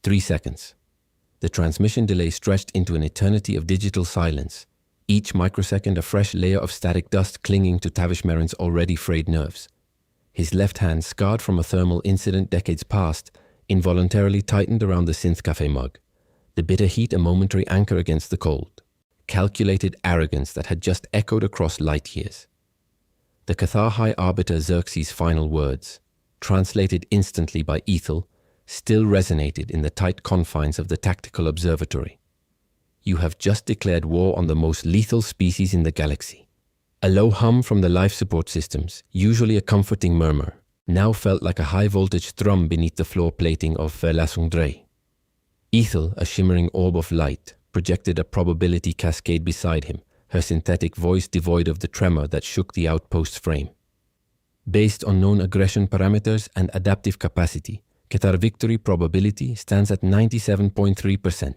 3 seconds. The transmission delay stretched into an eternity of digital silence, each microsecond a fresh layer of static dust clinging to Tavish Meron's already frayed nerves. His left hand, scarred from a thermal incident decades past, involuntarily tightened around the synth cafe mug, the bitter heat a momentary anchor against the cold. Calculated arrogance that had just echoed across light years. The Cathar High Arbiter Xerxes' final words, translated instantly by Ethel, still resonated in the tight confines of the tactical observatory. You have just declared war on the most lethal species in the galaxy. A low hum from the life support systems, usually a comforting murmur, now felt like a high-voltage thrum beneath the floor plating of Verlassung. Ethel, a shimmering orb of light, projected a probability cascade beside him, her synthetic voice devoid of the tremor that shook the outpost's frame. Based on known aggression parameters and adaptive capacity, Cathar victory probability stands at 97.3%.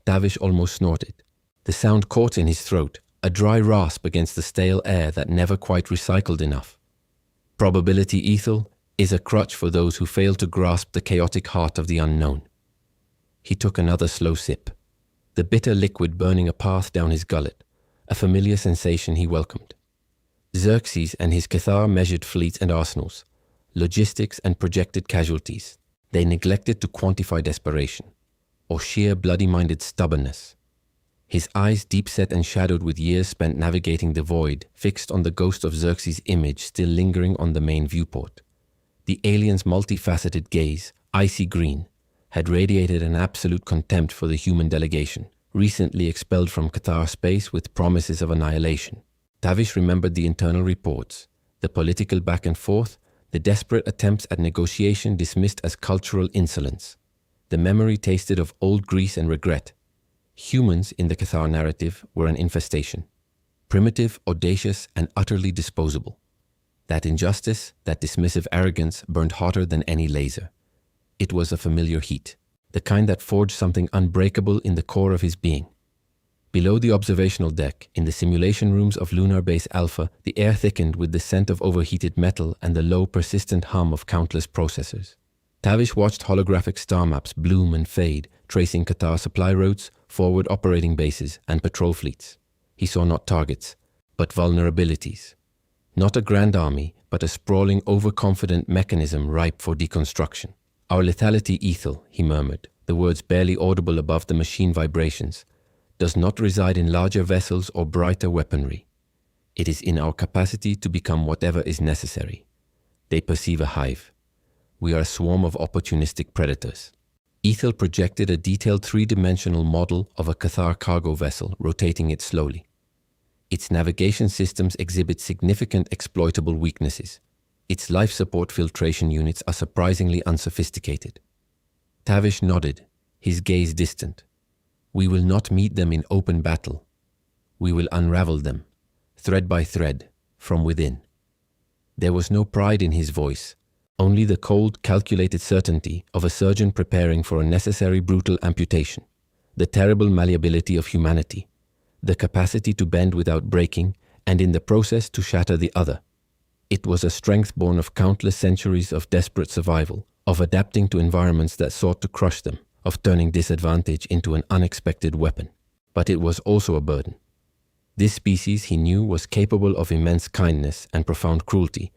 Tavish almost snorted. The sound caught in his throat, a dry rasp against the stale air that never quite recycled enough. Probability, Ethel, is a crutch for those who fail to grasp the chaotic heart of the unknown. He took another slow sip, the bitter liquid burning a path down his gullet, a familiar sensation he welcomed. Xerxes and his Cathar measured fleets and arsenals, logistics and projected casualties. They neglected to quantify desperation, or sheer bloody-minded stubbornness. His eyes, deep-set and shadowed with years spent navigating the void, fixed on the ghost of Xerxes' image still lingering on the main viewport. The alien's multifaceted gaze, icy green, had radiated an absolute contempt for the human delegation, recently expelled from Cathar space with promises of annihilation. Tavish remembered the internal reports, the political back and forth, the desperate attempts at negotiation dismissed as cultural insolence. The memory tasted of old Greece and regret. Humans in the Cathar narrative were an infestation, primitive, audacious, and utterly disposable. That injustice, that dismissive arrogance burned hotter than any laser. It was a familiar heat, the kind that forged something unbreakable in the core of his being. Below the observational deck, in the simulation rooms of Lunar Base Alpha, the air thickened with the scent of overheated metal and the low, persistent hum of countless processors. Tavish watched holographic star maps bloom and fade, tracing Cathar supply routes, forward operating bases, and patrol fleets. He saw not targets, but vulnerabilities. Not a grand army, but a sprawling, overconfident mechanism ripe for deconstruction. Our lethality, Ethel, he murmured, the words barely audible above the machine vibrations, does not reside in larger vessels or brighter weaponry. It is in our capacity to become whatever is necessary. They perceive a hive. We are a swarm of opportunistic predators. Ethel projected a detailed three-dimensional model of a Cathar cargo vessel, rotating it slowly. Its navigation systems exhibit significant exploitable weaknesses. Its life support filtration units are surprisingly unsophisticated. Tavish nodded, his gaze distant. We will not meet them in open battle. We will unravel them, thread by thread, from within. There was no pride in his voice, only the cold, calculated certainty of a surgeon preparing for a necessary brutal amputation, the terrible malleability of humanity, the capacity to bend without breaking, and in the process to shatter the other. It was a strength born of countless centuries of desperate survival, of adapting to environments that sought to crush them, of turning disadvantage into an unexpected weapon. But it was also a burden. This species, he knew, was capable of immense kindness and profound cruelty,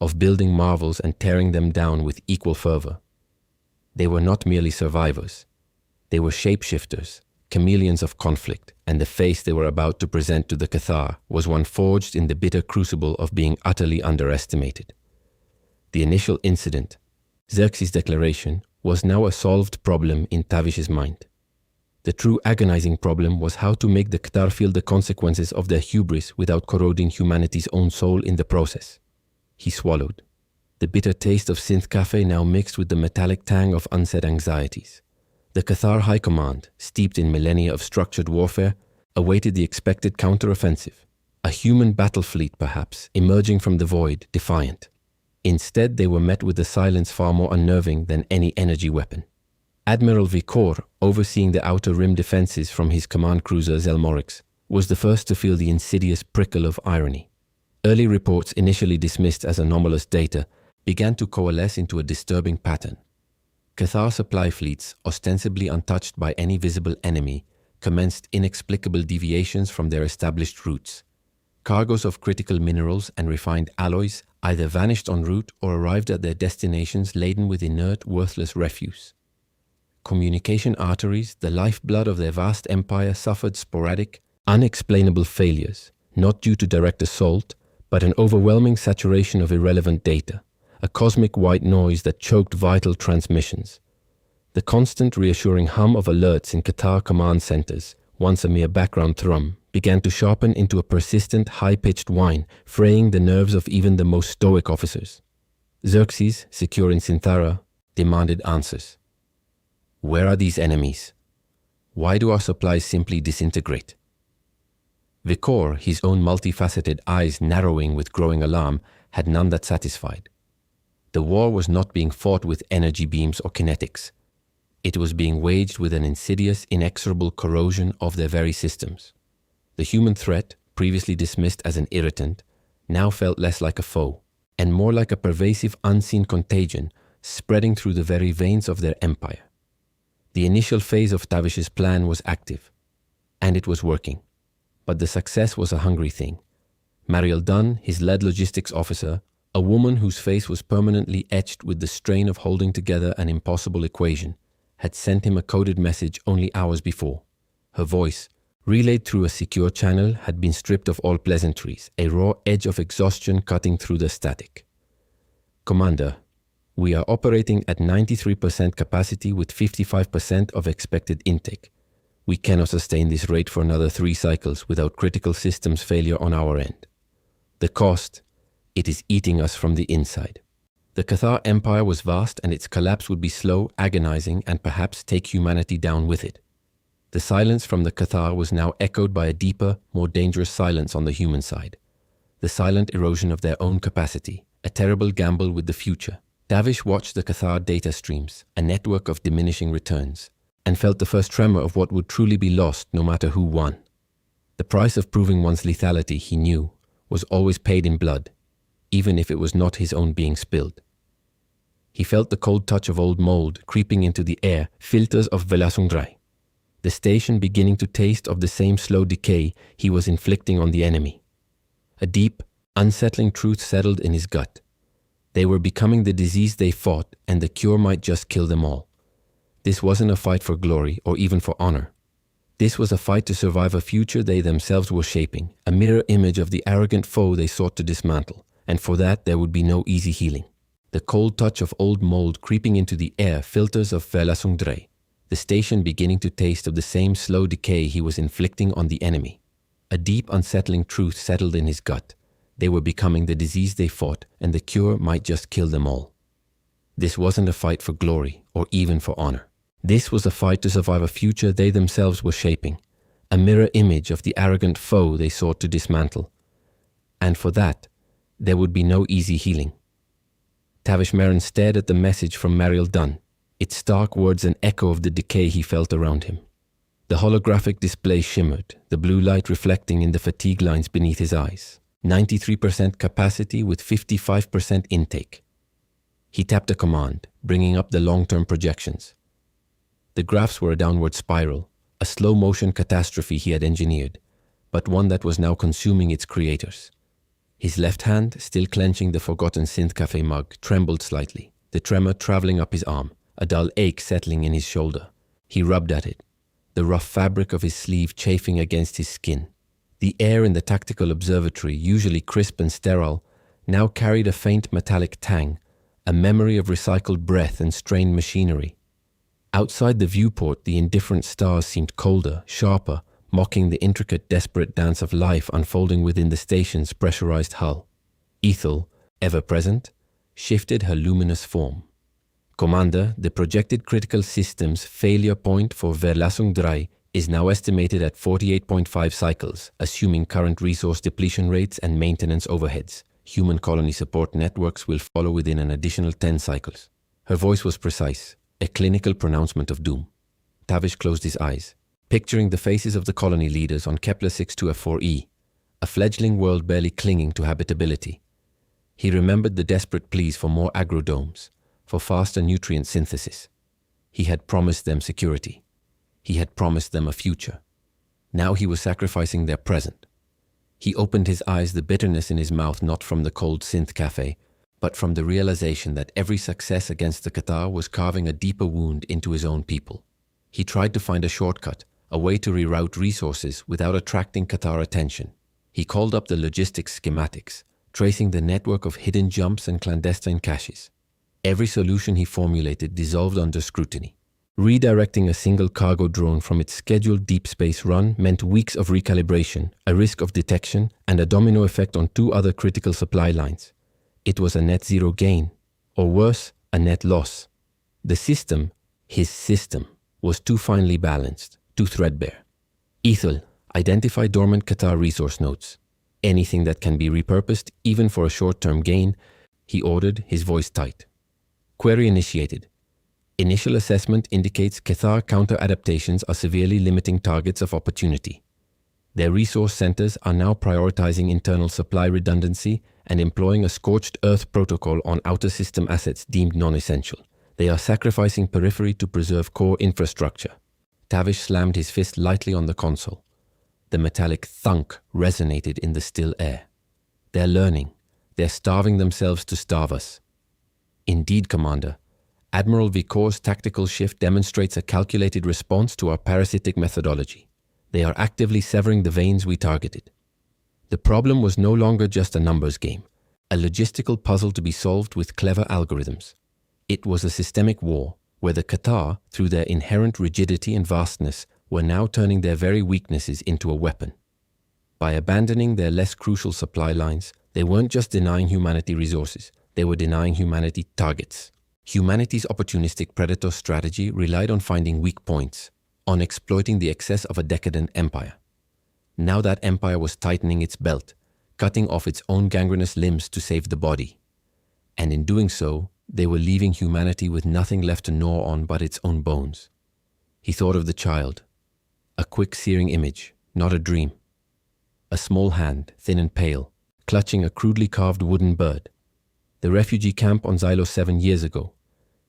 of building marvels and tearing them down with equal fervor. They were not merely survivors. They were shapeshifters, chameleons of conflict, and the face they were about to present to the Cathar was one forged in the bitter crucible of being utterly underestimated. The initial incident, Xerxes' declaration, was now a solved problem in Tavish's mind. The true agonizing problem was how to make the Cathar feel the consequences of their hubris without corroding humanity's own soul in the process. He swallowed. The bitter taste of synth cafe now mixed with the metallic tang of unsaid anxieties. The Cathar High Command, steeped in millennia of structured warfare, awaited the expected counter-offensive. A human battle fleet, perhaps, emerging from the void, defiant. Instead, they were met with a silence far more unnerving than any energy weapon. Admiral Vikor, overseeing the outer rim defenses from his command cruiser Zelmorix, was the first to feel the insidious prickle of irony. Early reports, initially dismissed as anomalous data, began to coalesce into a disturbing pattern. Cathar supply fleets, ostensibly untouched by any visible enemy, commenced inexplicable deviations from their established routes. Cargoes of critical minerals and refined alloys either vanished en route or arrived at their destinations laden with inert, worthless refuse. Communication arteries, the lifeblood of their vast empire, suffered sporadic, unexplainable failures, not due to direct assault, but an overwhelming saturation of irrelevant data, a cosmic white noise that choked vital transmissions. The constant reassuring hum of alerts in Cathar command centers, once a mere background thrum, began to sharpen into a persistent, high-pitched whine, fraying the nerves of even the most stoic officers. Xerxes, secure in Sinthara, demanded answers. Where are these enemies? Why do our supplies simply disintegrate? Vikor, his own multifaceted eyes narrowing with growing alarm, had none that satisfied. The war was not being fought with energy beams or kinetics. It was being waged with an insidious, inexorable corrosion of their very systems. The human threat, previously dismissed as an irritant, now felt less like a foe, and more like a pervasive, unseen contagion spreading through the very veins of their empire. The initial phase of Tavish's plan was active, and it was working. But the success was a hungry thing. Mariel Dunn, his lead logistics officer, a woman whose face was permanently etched with the strain of holding together an impossible equation, had sent him a coded message only hours before. Her voice, relayed through a secure channel, had been stripped of all pleasantries, a raw edge of exhaustion cutting through the static. Commander, we are operating at 93% capacity with 55% of expected intake. We cannot sustain this rate for another 3 cycles without critical systems failure on our end. The cost, it is eating us from the inside. The Cathar Empire was vast and its collapse would be slow, agonizing, and perhaps take humanity down with it. The silence from the Cathar was now echoed by a deeper, more dangerous silence on the human side. The silent erosion of their own capacity, a terrible gamble with the future. Tavish watched the Cathar data streams, a network of diminishing returns, and felt the first tremor of what would truly be lost no matter who won. The price of proving one's lethality, he knew, was always paid in blood, even if it was not his own being spilled. He felt the cold touch of old mold creeping into the air, filters of Velasungdrai. The station beginning to taste of the same slow decay he was inflicting on the enemy. A deep, unsettling truth settled in his gut. They were becoming the disease they fought, and the cure might just kill them all. This wasn't a fight for glory or even for honor. This was a fight to survive a future they themselves were shaping, a mirror image of the arrogant foe they sought to dismantle, and for that there would be no easy healing. The cold touch of old mold creeping into the air, filters of Velasungdrai, the station beginning to taste of the same slow decay he was inflicting on the enemy. A deep, unsettling truth settled in his gut. They were becoming the disease they fought, and the cure might just kill them all. This wasn't a fight for glory or even for honor. This was a fight to survive a future they themselves were shaping, a mirror image of the arrogant foe they sought to dismantle. And for that, there would be no easy healing. Tavish Merrin stared at the message from Mariel Dunn, its stark words an echo of the decay he felt around him. The holographic display shimmered, the blue light reflecting in the fatigue lines beneath his eyes. 93% capacity with 55% intake. He tapped a command, bringing up the long-term projections. The graphs were a downward spiral, a slow-motion catastrophe he had engineered, but one that was now consuming its creators. His left hand, still clenching the forgotten Synth Cafe mug, trembled slightly, the tremor traveling up his arm, a dull ache settling in his shoulder. He rubbed at it, the rough fabric of his sleeve chafing against his skin. The air in the tactical observatory, usually crisp and sterile, now carried a faint metallic tang, a memory of recycled breath and strained machinery. Outside the viewport, the indifferent stars seemed colder, sharper, mocking the intricate, desperate dance of life unfolding within the station's pressurized hull. Ethel, ever present, shifted her luminous form. Commander, the projected critical systems failure point for Velasungdrai is now estimated at 48.5 cycles, assuming current resource depletion rates and maintenance overheads. Human colony support networks will follow within an additional 10 cycles. Her voice was precise, a clinical pronouncement of doom. Tavish closed his eyes, picturing the faces of the colony leaders on Kepler 62F4e, a fledgling world barely clinging to habitability. He remembered the desperate pleas for more agrodomes, for faster nutrient synthesis. He had promised them security. He had promised them a future. Now he was sacrificing their present. He opened his eyes, the bitterness in his mouth not from the cold synth cafe, but from the realization that every success against the Qatar was carving a deeper wound into his own people. He tried to find a shortcut, a way to reroute resources without attracting Qatar attention. He called up the logistics schematics, tracing the network of hidden jumps and clandestine caches. Every solution he formulated dissolved under scrutiny. Redirecting a single cargo drone from its scheduled deep space run meant weeks of recalibration, a risk of detection, and a domino effect on 2 other critical supply lines. It was a net zero gain, or worse, a net loss. The system, his system, was too finely balanced, too threadbare. Ethel, identify dormant Qatar resource nodes. Anything that can be repurposed, even for a short-term gain, he ordered, his voice tight. Query initiated. Initial assessment indicates Qatar counter-adaptations are severely limiting targets of opportunity. Their resource centers are now prioritizing internal supply redundancy and employing a scorched earth protocol on outer system assets deemed non-essential. They are sacrificing periphery to preserve core infrastructure. Tavish slammed his fist lightly on the console. The metallic thunk resonated in the still air. They're learning. They're starving themselves to starve us. Indeed, Commander. Admiral Vicor's tactical shift demonstrates a calculated response to our parasitic methodology. They are actively severing the veins we targeted. The problem was no longer just a numbers game, a logistical puzzle to be solved with clever algorithms. It was a systemic war, where the Qatar, through their inherent rigidity and vastness, were now turning their very weaknesses into a weapon. By abandoning their less crucial supply lines, they weren't just denying humanity resources, they were denying humanity targets. Humanity's opportunistic predator strategy relied on finding weak points, on exploiting the excess of a decadent empire. Now that empire was tightening its belt, cutting off its own gangrenous limbs to save the body. And in doing so, they were leaving humanity with nothing left to gnaw on but its own bones. He thought of the child. A quick searing image, not a dream. A small hand, thin and pale, clutching a crudely carved wooden bird. The refugee camp on Xylos 7 years ago.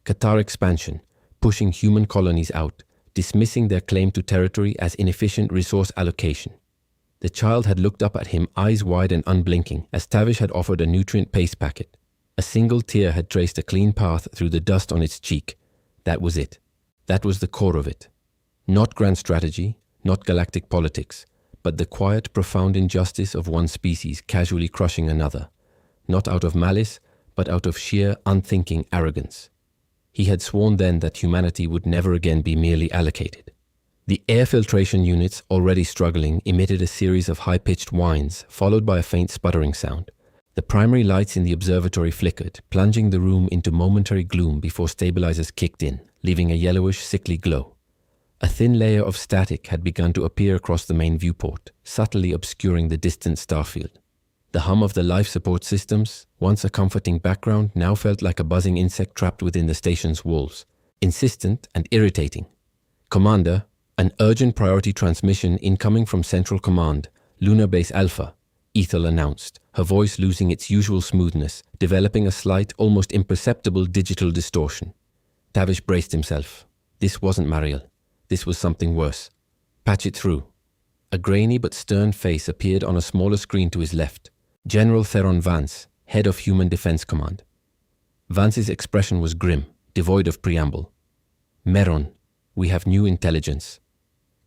Qatar expansion, pushing human colonies out, dismissing their claim to territory as inefficient resource allocation. The child had looked up at him, eyes wide and unblinking, as Tavish had offered a nutrient paste packet. A single tear had traced a clean path through the dust on its cheek. That was it. That was the core of it. Not grand strategy, not galactic politics, but the quiet, profound injustice of one species casually crushing another. Not out of malice, but out of sheer, unthinking arrogance. He had sworn then that humanity would never again be merely allocated. The air filtration units, already struggling, emitted a series of high-pitched whines, followed by a faint sputtering sound. The primary lights in the observatory flickered, plunging the room into momentary gloom before stabilizers kicked in, leaving a yellowish, sickly glow. A thin layer of static had begun to appear across the main viewport, subtly obscuring the distant starfield. The hum of the life support systems, once a comforting background, now felt like a buzzing insect trapped within the station's walls, insistent and irritating. Commander, an urgent priority transmission incoming from Central Command, Lunar Base Alpha, Ethel announced, her voice losing its usual smoothness, developing a slight, almost imperceptible digital distortion. Tavish braced himself. This wasn't Mariel. This was something worse. Patch it through. A grainy but stern face appeared on a smaller screen to his left. General Theron Vance, head of Human Defense Command. Vance's expression was grim, devoid of preamble. Meron, we have new intelligence.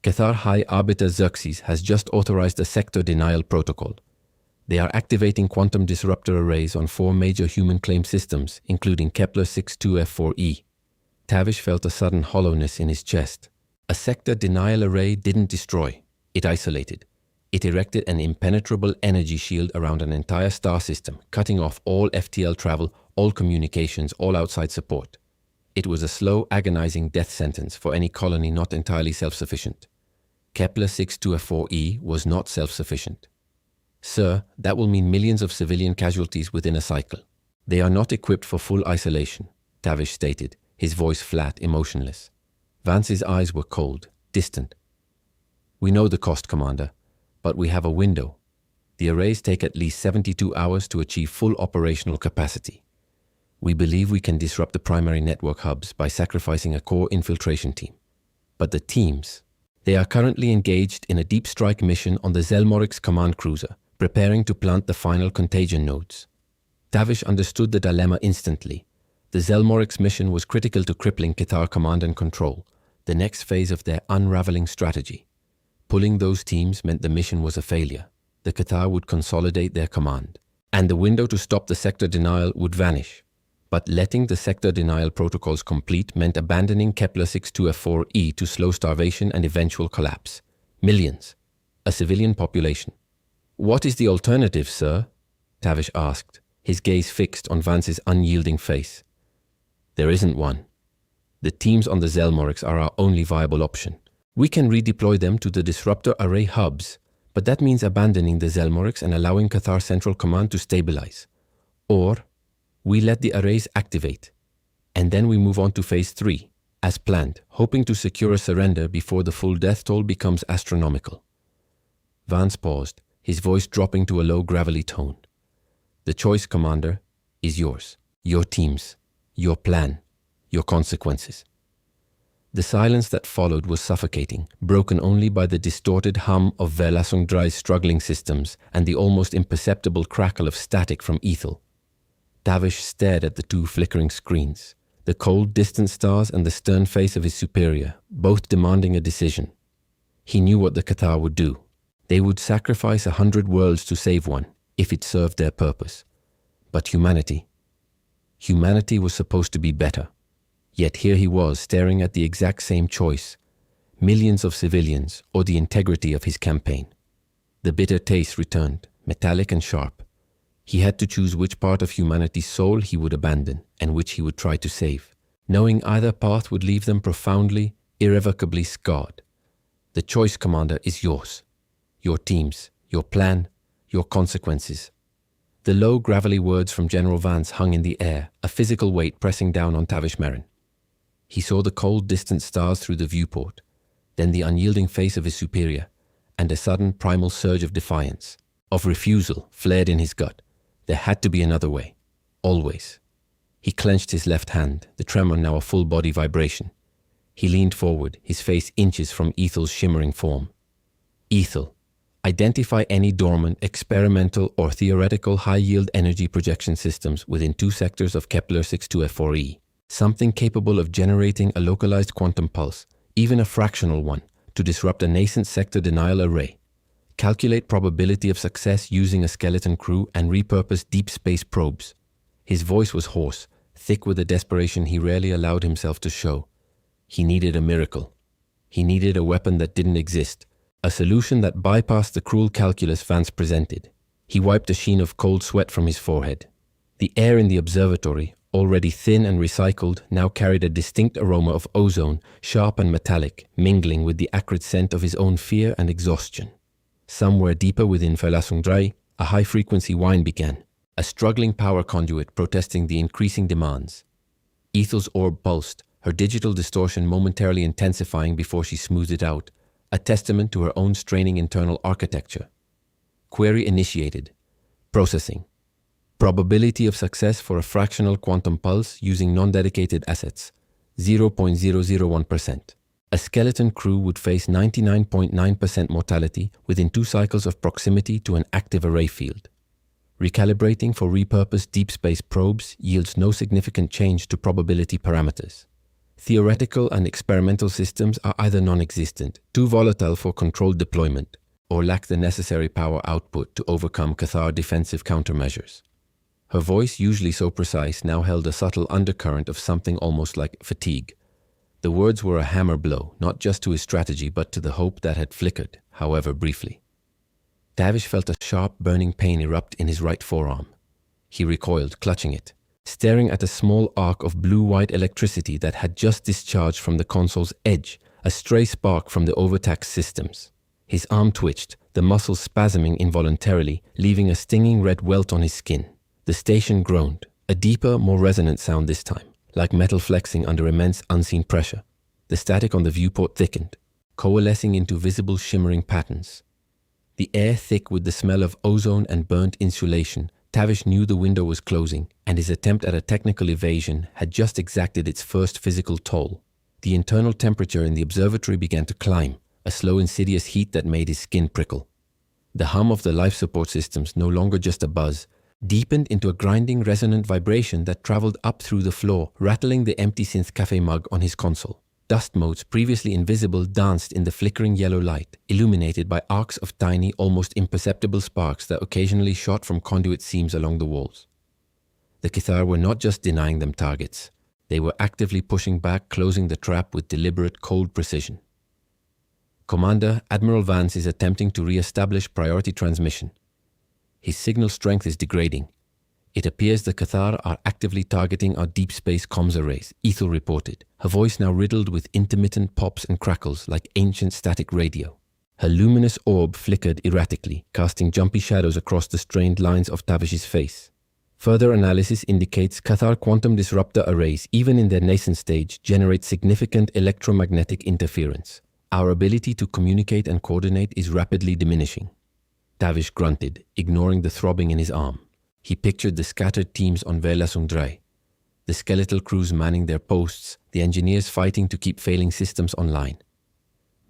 Qatar High Arbiter Xerxes has just authorized a sector denial protocol. They are activating quantum disruptor arrays on 4 major human claim systems, including Kepler 62F4E. Tavish felt a sudden hollowness in his chest. A sector denial array didn't destroy, it isolated. It erected an impenetrable energy shield around an entire star system, cutting off all FTL travel, all communications, all outside support. It was a slow, agonizing death sentence for any colony not entirely self-sufficient. Kepler 62F4E was not self-sufficient. Sir, that will mean millions of civilian casualties within a cycle. They are not equipped for full isolation, Tavish stated, his voice flat, emotionless. Vance's eyes were cold, distant. We know the cost, Commander, but we have a window. The arrays take at least 72 hours to achieve full operational capacity. We believe we can disrupt the primary network hubs by sacrificing a core infiltration team. But the teams, they are currently engaged in a deep strike mission on the Zelmorix command cruiser, preparing to plant the final contagion nodes. Tavish understood the dilemma instantly. The Zelmorix mission was critical to crippling Qatar command and control, the next phase of their unraveling strategy. Pulling those teams meant the mission was a failure. The Qatar would consolidate their command, and the window to stop the sector denial would vanish. But letting the sector denial protocols complete meant abandoning Kepler 62F4E to slow starvation and eventual collapse. Millions. A civilian population. "What is the alternative, sir?" Tavish asked, his gaze fixed on Vance's unyielding face. "There isn't one. The teams on the Zelmorix are our only viable option. We can redeploy them to the disruptor array hubs, but that means abandoning the Zelmorix and allowing Qatar Central Command to stabilize. Or we let the arrays activate, and then we move on to Phase 3, as planned, hoping to secure a surrender before the full death toll becomes astronomical." Vance paused, his voice dropping to a low gravelly tone. "The choice, Commander, is yours. Your teams, your plan, your consequences." The silence that followed was suffocating, broken only by the distorted hum of Verlasungdrai's struggling systems and the almost imperceptible crackle of static from Ethel. Tavish stared at the two flickering screens, the cold, distant stars and the stern face of his superior, both demanding a decision. He knew what the Qatar would do. They would sacrifice 100 worlds to save one, if it served their purpose. But humanity was supposed to be better. Yet here he was, staring at the exact same choice. Millions of civilians, or the integrity of his campaign. The bitter taste returned, metallic and sharp. He had to choose which part of humanity's soul he would abandon and which he would try to save, knowing either path would leave them profoundly, irrevocably scarred. The choice, Commander, is yours. Your teams, your plan, your consequences. The low, gravelly words from General Vance hung in the air, a physical weight pressing down on Tavish Merrin. He saw the cold, distant stars through the viewport, then the unyielding face of his superior, and a sudden primal surge of defiance, of refusal, flared in his gut. There had to be another way. Always. He clenched his left hand, the tremor now a full-body vibration. He leaned forward, his face inches from Ethel's shimmering form. "Ethel, identify any dormant, experimental, or theoretical high-yield energy projection systems within 2 sectors of Kepler 62F4E. Something capable of generating a localized quantum pulse, even a fractional one, to disrupt a nascent sector denial array. Calculate probability of success using a skeleton crew and repurpose deep space probes." His voice was hoarse, thick with a desperation he rarely allowed himself to show. He needed a miracle. He needed a weapon that didn't exist, a solution that bypassed the cruel calculus Vance presented. He wiped a sheen of cold sweat from his forehead. The air in the observatory, already thin and recycled, now carried a distinct aroma of ozone, sharp and metallic, mingling with the acrid scent of his own fear and exhaustion. Somewhere deeper within Verlasungdrai, a high-frequency whine began, a struggling power conduit protesting the increasing demands. Ethel's orb pulsed, her digital distortion momentarily intensifying before she smoothed it out, a testament to her own straining internal architecture. Query initiated. Processing. Probability of success for a fractional quantum pulse using non-dedicated assets, 0.001%. A skeleton crew would face 99.9% mortality within 2 cycles of proximity to an active array field. Recalibrating for repurposed deep space probes yields no significant change to probability parameters. Theoretical and experimental systems are either non-existent, too volatile for controlled deployment, or lack the necessary power output to overcome Qatar defensive countermeasures. Her voice, usually so precise, now held a subtle undercurrent of something almost like fatigue. The words were a hammer blow, not just to his strategy, but to the hope that had flickered, however briefly. Tavish felt a sharp, burning pain erupt in his right forearm. He recoiled, clutching it, staring at a small arc of blue-white electricity that had just discharged from the console's edge, a stray spark from the overtaxed systems. His arm twitched, the muscles spasming involuntarily, leaving a stinging red welt on his skin. The station groaned, a deeper, more resonant sound this time, like metal flexing under immense unseen pressure. The static on the viewport thickened, coalescing into visible shimmering patterns. The air thick with the smell of ozone and burnt insulation, Tavish knew the window was closing, and his attempt at a technical evasion had just exacted its first physical toll. The internal temperature in the observatory began to climb, a slow, insidious heat that made his skin prickle. The hum of the life support systems, no longer just a buzz, deepened into a grinding, resonant vibration that traveled up through the floor, rattling the empty synth cafe mug on his console. Dust motes, previously invisible, danced in the flickering yellow light, illuminated by arcs of tiny, almost imperceptible sparks that occasionally shot from conduit seams along the walls. The Cathar were not just denying them targets. They were actively pushing back, closing the trap with deliberate, cold precision. Commander, Admiral Vance is attempting to re-establish priority transmission. His signal strength is degrading. It appears the Cathar are actively targeting our deep space comms arrays, Ethel reported, her voice now riddled with intermittent pops and crackles like ancient static radio. Her luminous orb flickered erratically, casting jumpy shadows across the strained lines of Tavish's face. Further analysis indicates Cathar quantum disruptor arrays, even in their nascent stage, generate significant electromagnetic interference. Our ability to communicate and coordinate is rapidly diminishing. Tavish grunted, ignoring the throbbing in his arm. He pictured the scattered teams on Verlasung 3, the skeletal crews manning their posts, the engineers fighting to keep failing systems online.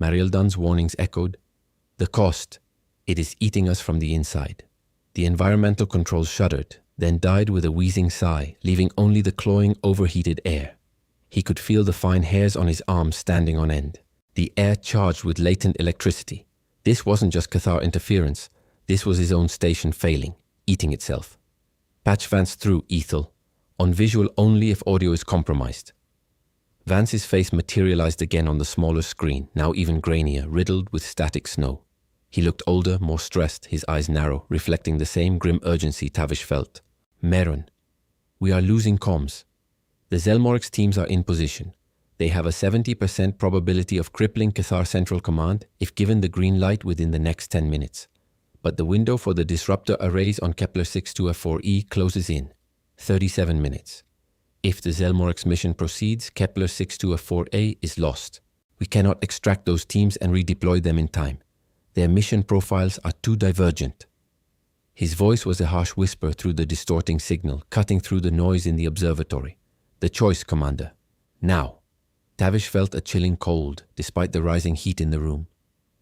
Marieldan's warnings echoed. The cost, it is eating us from the inside. The environmental controls shuddered, then died with a wheezing sigh, leaving only the cloying, overheated air. He could feel the fine hairs on his arms standing on end, the air charged with latent electricity. This wasn't just Cathar interference, this was his own station failing, eating itself. Patch Vance through, Ethel. On visual only if audio is compromised. Vance's face materialized again on the smaller screen, now even grainier, riddled with static snow. He looked older, more stressed, his eyes narrow, reflecting the same grim urgency Tavish felt. Meron, we are losing comms. The Zelmorix teams are in position. They have a 70% probability of crippling Cathar Central Command if given the green light within the next 10 minutes. But the window for the disruptor arrays on Kepler 62F4e closes in 37 minutes. If the Zelmorix mission proceeds, Kepler 62F4a is lost. We cannot extract those teams and redeploy them in time. Their mission profiles are too divergent. His voice was a harsh whisper through the distorting signal, cutting through the noise in the observatory. The choice, Commander. Now. Tavish felt a chilling cold, despite the rising heat in the room.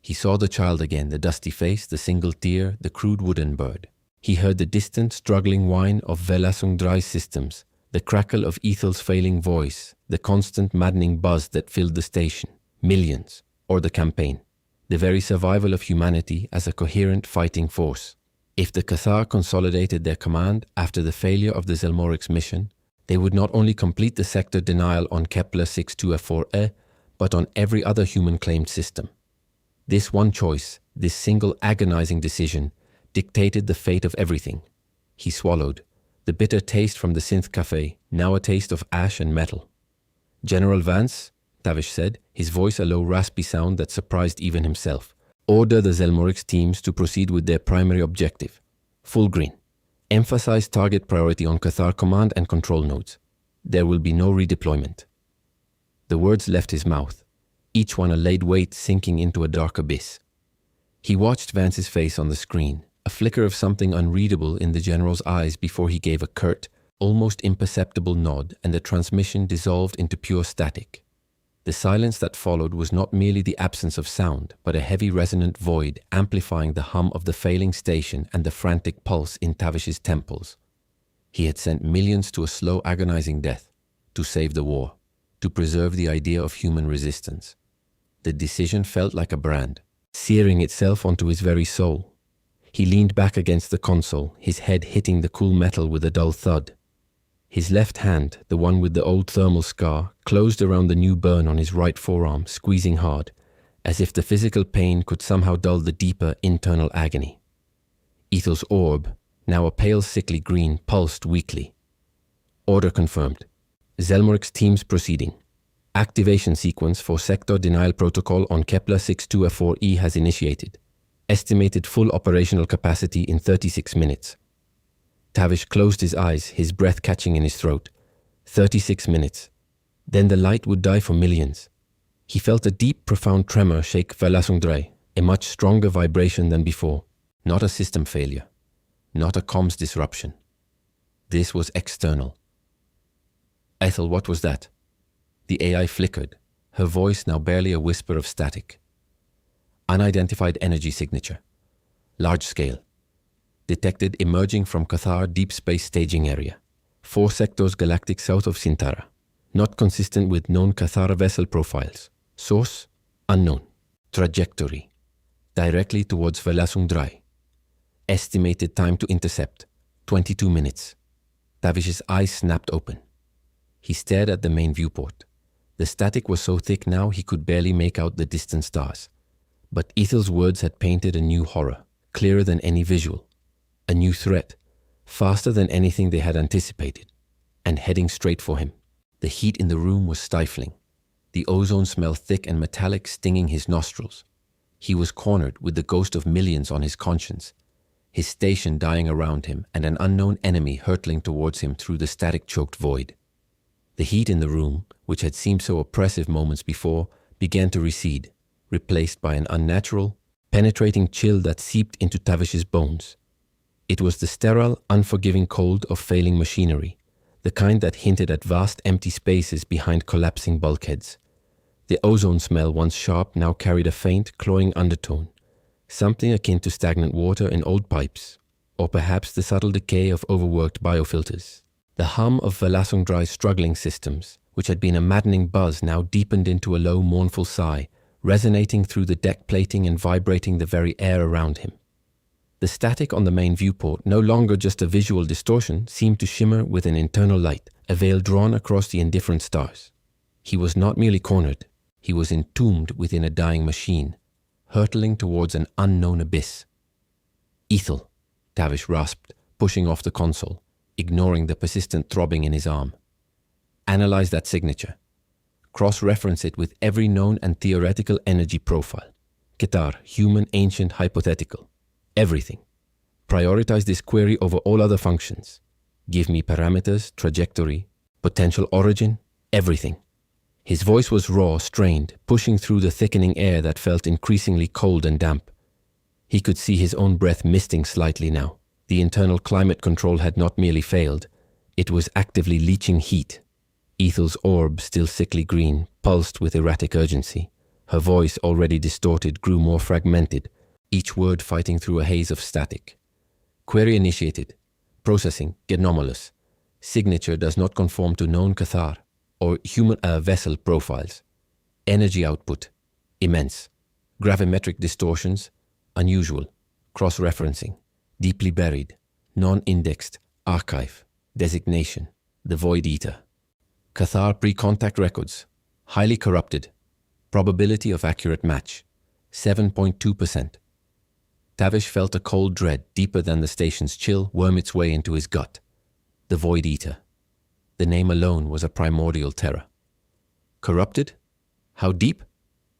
He saw the child again, the dusty face, the single tear, the crude wooden bird. He heard the distant, struggling whine of Verlasung Dry's systems, the crackle of Ethel's failing voice, the constant maddening buzz that filled the station, millions, or the campaign, the very survival of humanity as a coherent fighting force. If the Cathar consolidated their command after the failure of the Zelmorix mission, they would not only complete the sector denial on Kepler 62F4e, but on every other human-claimed system. This one choice, this single agonizing decision, dictated the fate of everything. He swallowed, the bitter taste from the synth cafe, now a taste of ash and metal. General Vance, Tavish said, his voice a low raspy sound that surprised even himself. Order the Zelmorix teams to proceed with their primary objective. Full green. Emphasize target priority on Cathar command and control nodes. There will be no redeployment. The words left his mouth, each one a lead weight sinking into a dark abyss. He watched Vance's face on the screen, a flicker of something unreadable in the general's eyes before he gave a curt, almost imperceptible nod, and the transmission dissolved into pure static. The silence that followed was not merely the absence of sound, but a heavy resonant void amplifying the hum of the failing station and the frantic pulse in Tavish's temples. He had sent millions to a slow, agonizing death, to save the war, to preserve the idea of human resistance. The decision felt like a brand, searing itself onto his very soul. He leaned back against the console, his head hitting the cool metal with a dull thud. His left hand, the one with the old thermal scar, closed around the new burn on his right forearm, squeezing hard, as if the physical pain could somehow dull the deeper internal agony. Ethel's orb, now a pale sickly green, pulsed weakly. Order confirmed. Zelmorix teams proceeding. Activation sequence for sector denial protocol on Kepler 62F4e has initiated. Estimated full operational capacity in 36 minutes. Tavish closed his eyes, his breath catching in his throat. 36 minutes. Then the light would die for millions. He felt a deep, profound tremor shake Verlasung 3, a much stronger vibration than before. Not a system failure. not a comms disruption. This was external. Ethel, what was that? The AI flickered, her voice now barely a whisper of static. Unidentified energy signature. Large scale. Detected emerging from Cathar deep space staging area. 4 sectors galactic south of Sintara. Not consistent with known Cathar vessel profiles. Source? Unknown. Trajectory. Directly towards Velasungdrai. Estimated time to intercept. 22 minutes. Tavish's eyes snapped open. He stared at the main viewport. The static was so thick now he could barely make out the distant stars. But Ethel's words had painted a new horror, clearer than any visual. A new threat, faster than anything they had anticipated, and heading straight for him. The heat in the room was stifling. The ozone smell thick and metallic, stinging his nostrils. He was cornered with the ghost of millions on his conscience, his station dying around him and an unknown enemy hurtling towards him through the static-choked void. The heat in the room, which had seemed so oppressive moments before, began to recede, replaced by an unnatural, penetrating chill that seeped into Tavish's bones. It was the sterile, unforgiving cold of failing machinery, the kind that hinted at vast empty spaces behind collapsing bulkheads. The ozone smell, once sharp, now carried a faint, cloying undertone, something akin to stagnant water in old pipes, or perhaps the subtle decay of overworked biofilters. The hum of Velasungdrai's struggling systems, which had been a maddening buzz, now deepened into a low, mournful sigh, resonating through the deck plating and vibrating the very air around him. The static on the main viewport, no longer just a visual distortion, seemed to shimmer with an internal light, a veil drawn across the indifferent stars. He was not merely cornered, he was entombed within a dying machine, hurtling towards an unknown abyss. Ethel, Tavish rasped, pushing off the console, ignoring the persistent throbbing in his arm. Analyze that signature. Cross-reference it with every known and theoretical energy profile. Qatar, human, ancient, hypothetical. Everything. Prioritize this query over all other functions. Give me parameters, trajectory, potential origin, everything. His voice was raw, strained, pushing through the thickening air that felt increasingly cold and damp. He could see his own breath misting slightly now. The internal climate control had not merely failed, it was actively leaching heat. Ethel's orb, still sickly green, pulsed with erratic urgency. Her voice, already distorted, grew more fragmented, each word fighting through a haze of static. Query initiated. Processing, anomalous. Signature does not conform to known Cathar or human vessel profiles. Energy output, immense. Gravimetric distortions, unusual. Cross-referencing, deeply buried. Non-indexed, archive. Designation, the Void Eater. Cathar pre-contact records, highly corrupted. Probability of accurate match, 7.2%. Tavish felt a cold dread deeper than the station's chill worm its way into his gut. The Void Eater. The name alone was a primordial terror. Corrupted? How deep?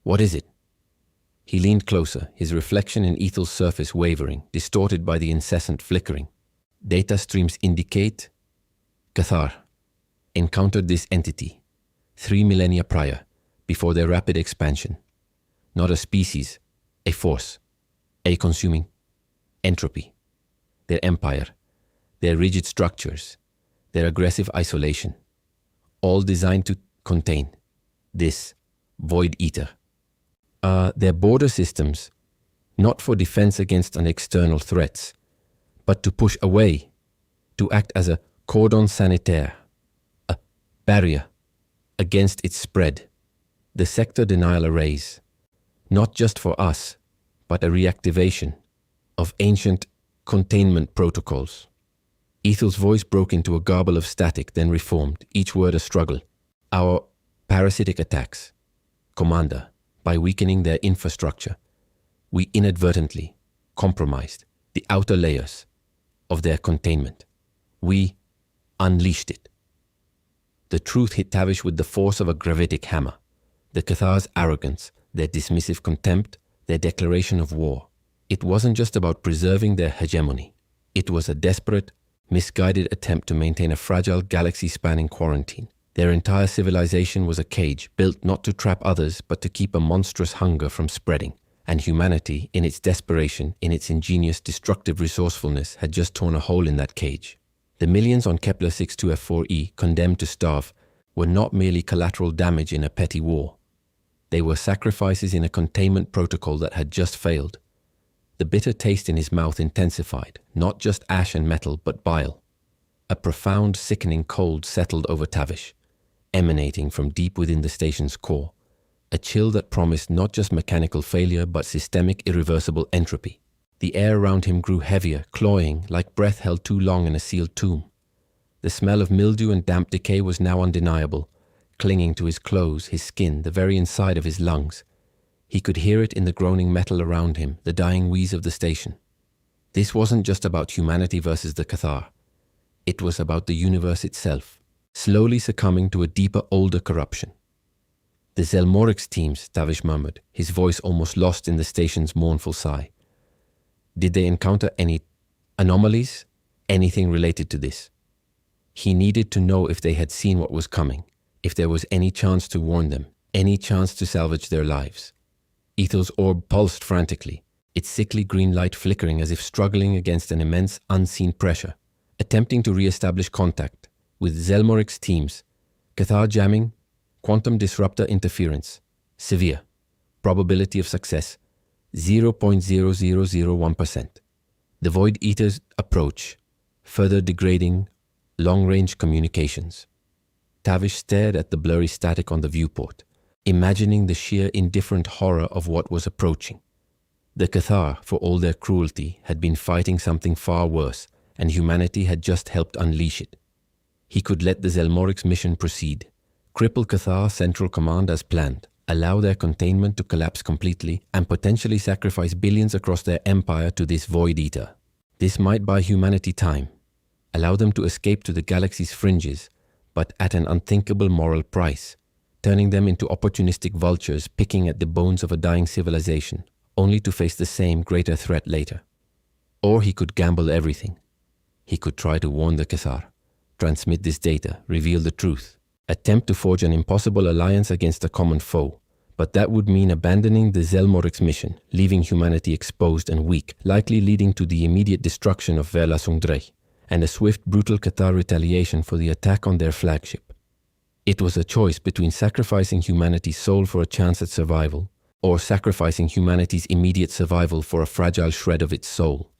What is it? He leaned closer, his reflection in Ethel's surface wavering, distorted by the incessant flickering. Data streams indicate Cathar encountered this entity 3 millennia prior, before their rapid expansion. Not a species, a force, a consuming entropy. Their empire, their rigid structures, their aggressive isolation, all designed to contain this Void Eater. Their border systems, not for defense against an external threats, but to push away, to act as a cordon sanitaire, a barrier against its spread. The sector denial arrays, not just for us, but a reactivation of ancient containment protocols. Ethel's voice broke into a garble of static, then reformed, each word a struggle. Our parasitic attacks, Commander, by weakening their infrastructure, we inadvertently compromised the outer layers of their containment. We unleashed it. The truth hit Tavish with the force of a gravitic hammer. The Cathar's arrogance, their dismissive contempt, their declaration of war. It wasn't just about preserving their hegemony. It was a desperate, misguided attempt to maintain a fragile galaxy-spanning quarantine. Their entire civilization was a cage built not to trap others but to keep a monstrous hunger from spreading. And humanity, in its desperation, in its ingenious, destructive resourcefulness, had just torn a hole in that cage. The millions on Kepler 62f4e, condemned to starve, were not merely collateral damage in a petty war. They were sacrifices in a containment protocol that had just failed. The bitter taste in his mouth intensified, not just ash and metal, but bile. A profound, sickening cold settled over Tavish, emanating from deep within the station's core. A chill that promised not just mechanical failure, but systemic, irreversible entropy. The air around him grew heavier, cloying, like breath held too long in a sealed tomb. The smell of mildew and damp decay was now undeniable, clinging to his clothes, his skin, the very inside of his lungs. He could hear it in the groaning metal around him, the dying wheeze of the station. This wasn't just about humanity versus the Cathar. It was about the universe itself, slowly succumbing to a deeper, older corruption. The Zelmorix teams, Tavish murmured, his voice almost lost in the station's mournful sigh. Did they encounter any anomalies? Anything related to this? He needed to know if they had seen what was coming, if there was any chance to warn them, any chance to salvage their lives. Ethel's orb pulsed frantically, its sickly green light flickering as if struggling against an immense, unseen pressure, attempting to re-establish contact with Zelmorix teams. Cathar jamming, quantum disruptor interference, severe. Probability of success, 0.0001%. The Void Eater's approach, further degrading long-range communications. Tavish stared at the blurry static on the viewport, imagining the sheer indifferent horror of what was approaching. The Cathar, for all their cruelty, had been fighting something far worse, and humanity had just helped unleash it. He could let the Zelmorix mission proceed, cripple Cathar Central Command as planned, allow their containment to collapse completely, and potentially sacrifice billions across their empire to this Void Eater. This might buy humanity time, allow them to escape to the galaxy's fringes, but at an unthinkable moral price, turning them into opportunistic vultures picking at the bones of a dying civilization, only to face the same greater threat later. Or he could gamble everything. He could try to warn the Cathar, transmit this data, reveal the truth, attempt to forge an impossible alliance against a common foe, but that would mean abandoning the Zelmorix mission, leaving humanity exposed and weak, likely leading to the immediate destruction of Verlasungdrei, and a swift, brutal Cathar retaliation for the attack on their flagship. It was a choice between sacrificing humanity's soul for a chance at survival, or sacrificing humanity's immediate survival for a fragile shred of its soul.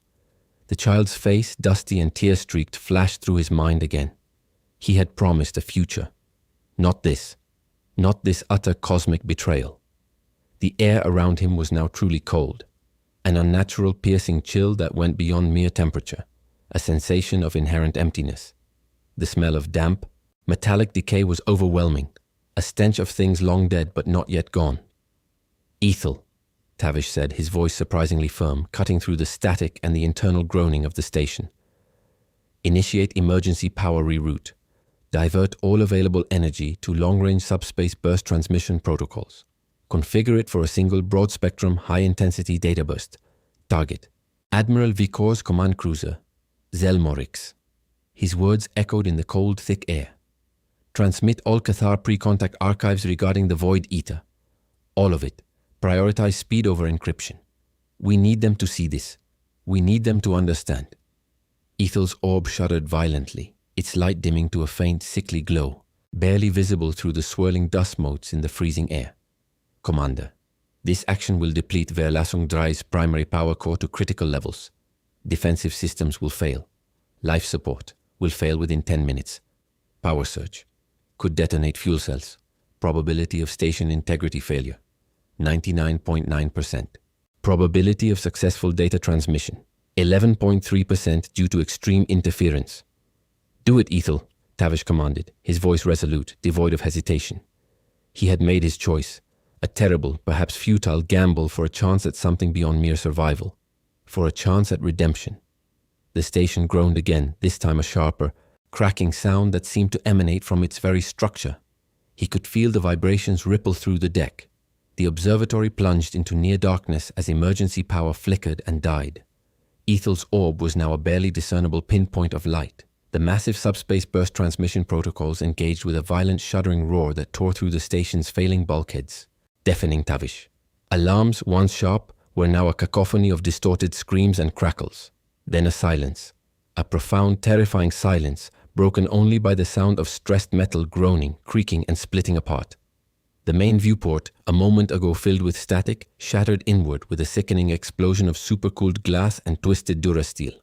The child's face, dusty and tear-streaked, flashed through his mind again. He had promised a future. Not this utter cosmic betrayal. The air around him was now truly cold, an unnatural piercing chill that went beyond mere temperature, a sensation of inherent emptiness. The smell of damp, metallic decay was overwhelming, a stench of things long dead but not yet gone. Ethel, Tavish said, his voice surprisingly firm, cutting through the static and the internal groaning of the station. Initiate emergency power reroute. Divert all available energy to long-range subspace burst transmission protocols. Configure it for a single broad-spectrum, high-intensity data burst. Target: Admiral Vicor's command cruiser, Zelmorix. His words echoed in the cold, thick air. Transmit all Cathar pre-contact archives regarding the Void Eater. All of it. Prioritize speed over encryption. We need them to see this. We need them to understand. Ethel's orb shuddered violently, its light dimming to a faint, sickly glow, barely visible through the swirling dust motes in the freezing air. Commander, this action will deplete Verlasungdrei's primary power core to critical levels. Defensive systems will fail. Life support will fail within 10 minutes. Power surge could detonate fuel cells. Probability of station integrity failure, 99.9%. Probability of successful data transmission, 11.3% due to extreme interference. Do it, Ethel, Tavish commanded, his voice resolute, devoid of hesitation. He had made his choice, a terrible, perhaps futile gamble for a chance at something beyond mere survival, for a chance at redemption. The station groaned again, this time a sharper, cracking sound that seemed to emanate from its very structure. He could feel the vibrations ripple through the deck. The observatory plunged into near darkness as emergency power flickered and died. Ethel's orb was now a barely discernible pinpoint of light. The massive subspace burst transmission protocols engaged with a violent shuddering roar that tore through the station's failing bulkheads, deafening Tavish. Alarms, once sharp, were now a cacophony of distorted screams and crackles. Then a silence. A profound, terrifying silence, broken only by the sound of stressed metal groaning, creaking, and splitting apart. The main viewport, a moment ago filled with static, shattered inward with a sickening explosion of supercooled glass and twisted durasteel.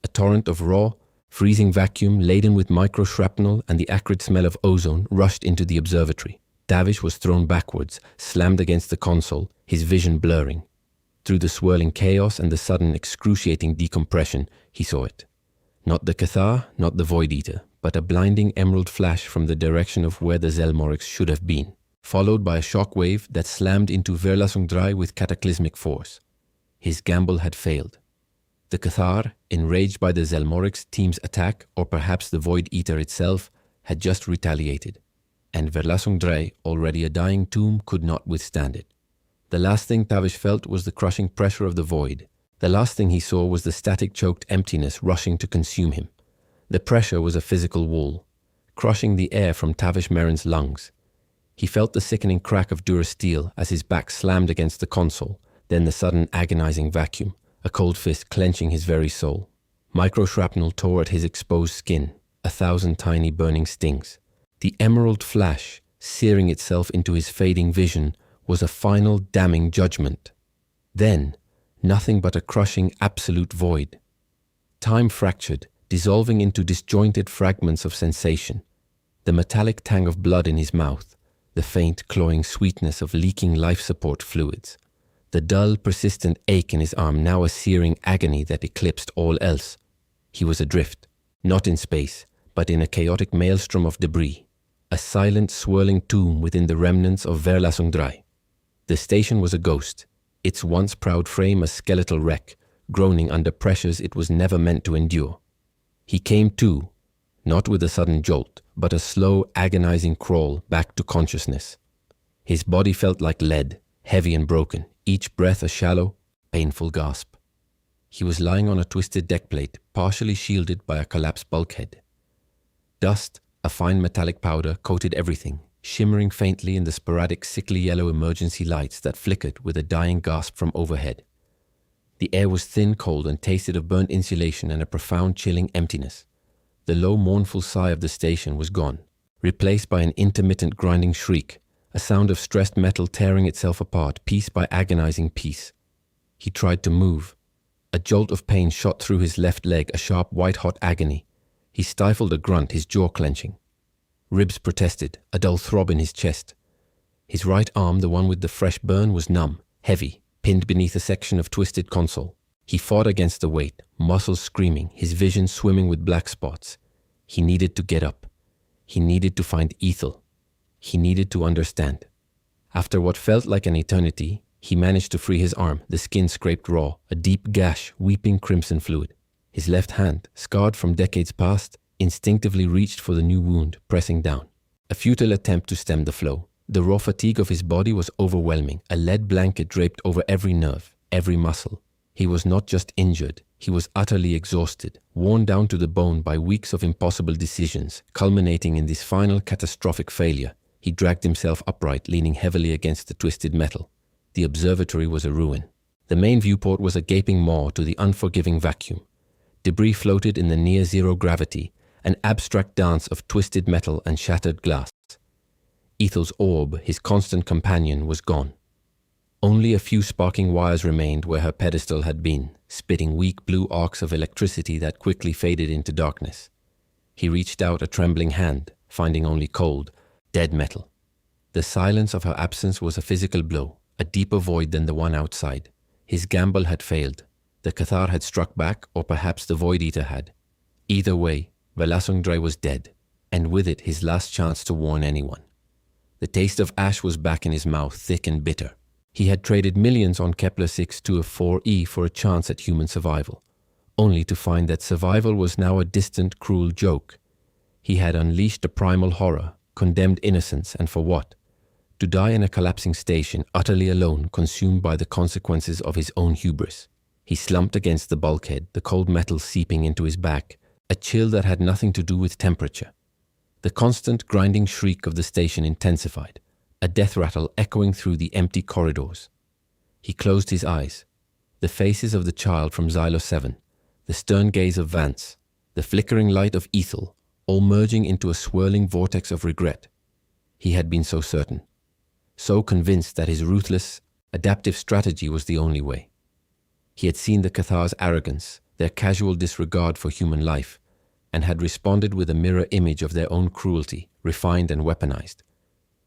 A torrent of raw, freezing vacuum laden with micro-shrapnel and the acrid smell of ozone rushed into the observatory. Tavish was thrown backwards, slammed against the console, his vision blurring. Through the swirling chaos and the sudden excruciating decompression, he saw it. Not the Cathar, not the Void Eater, but a blinding emerald flash from the direction of where the Zelmorix should have been, followed by a shock wave that slammed into Verlasungdrai with cataclysmic force. His gamble had failed. The Cathar, enraged by the Zelmorix team's attack, or perhaps the Void Eater itself, had just retaliated, and Verlasungdrai, already a dying tomb, could not withstand it. The last thing Tavish felt was the crushing pressure of the void. The last thing he saw was the static-choked emptiness rushing to consume him. The pressure was a physical wall, crushing the air from Tavish Merrin's lungs. He felt the sickening crack of durasteel as his back slammed against the console, then the sudden agonizing vacuum, a cold fist clenching his very soul. Micro-shrapnel tore at his exposed skin, 1,000 tiny burning stings. The emerald flash, searing itself into his fading vision, was a final damning judgment. Then, nothing but a crushing absolute void. Time fractured, dissolving into disjointed fragments of sensation. The metallic tang of blood in his mouth, the faint cloying sweetness of leaking life support fluids, the dull persistent ache in his arm, now a searing agony that eclipsed all else. He was adrift, not in space, but in a chaotic maelstrom of debris, a silent swirling tomb within the remnants of Verlasungdrai. The station was a ghost, its once proud frame a skeletal wreck, groaning under pressures it was never meant to endure. He came to, not with a sudden jolt, but a slow, agonizing crawl back to consciousness. His body felt like lead, heavy and broken, each breath a shallow, painful gasp. He was lying on a twisted deck plate, partially shielded by a collapsed bulkhead. Dust, a fine metallic powder, coated everything, shimmering faintly in the sporadic sickly yellow emergency lights that flickered with a dying gasp from overhead. The air was thin, cold, and tasted of burnt insulation and a profound chilling emptiness. The low mournful sigh of the station was gone, replaced by an intermittent grinding shriek, a sound of stressed metal tearing itself apart piece by agonizing piece. He tried to move. A jolt of pain shot through his left leg, a sharp white-hot agony. He stifled a grunt, his jaw clenching. Ribs protested, a dull throb in his chest. His right arm, the one with the fresh burn, was numb, heavy, pinned beneath a section of twisted console. He fought against the weight, muscles screaming, his vision swimming with black spots. He needed to get up. He needed to find Ethel. He needed to understand. After what felt like an eternity, he managed to free his arm, the skin scraped raw, a deep gash weeping crimson fluid. His left hand, scarred from decades past, instinctively reached for the new wound, pressing down. A futile attempt to stem the flow. The raw fatigue of his body was overwhelming, a lead blanket draped over every nerve, every muscle. He was not just injured, he was utterly exhausted, worn down to the bone by weeks of impossible decisions, culminating in this final catastrophic failure. He dragged himself upright, leaning heavily against the twisted metal. The observatory was a ruin. The main viewport was a gaping maw to the unforgiving vacuum. Debris floated in the near-zero gravity, an abstract dance of twisted metal and shattered glass. Ethel's orb, his constant companion, was gone. Only a few sparking wires remained where her pedestal had been, spitting weak blue arcs of electricity that quickly faded into darkness. He reached out a trembling hand, finding only cold, dead metal. The silence of her absence was a physical blow, a deeper void than the one outside. His gamble had failed. The Cathar had struck back, or perhaps the Void Eater had. Either way, Verlasungdrai was dead, and with it his last chance to warn anyone. The taste of ash was back in his mouth, thick and bitter. He had traded millions on Kepler-624e for a chance at human survival, only to find that survival was now a distant, cruel joke. He had unleashed a primal horror, condemned innocence, and for what? To die in a collapsing station, utterly alone, consumed by the consequences of his own hubris. He slumped against the bulkhead, the cold metal seeping into his back, a chill that had nothing to do with temperature. The constant grinding shriek of the station intensified, a death rattle echoing through the empty corridors. He closed his eyes, The faces of the child from Xylo 7, the stern gaze of Vance, the flickering light of Ethel, all merging into a swirling vortex of regret. He had been so certain, so convinced that his ruthless, adaptive strategy was the only way. He had seen the Cathar's arrogance, their casual disregard for human life, and had responded with a mirror image of their own cruelty, refined and weaponized.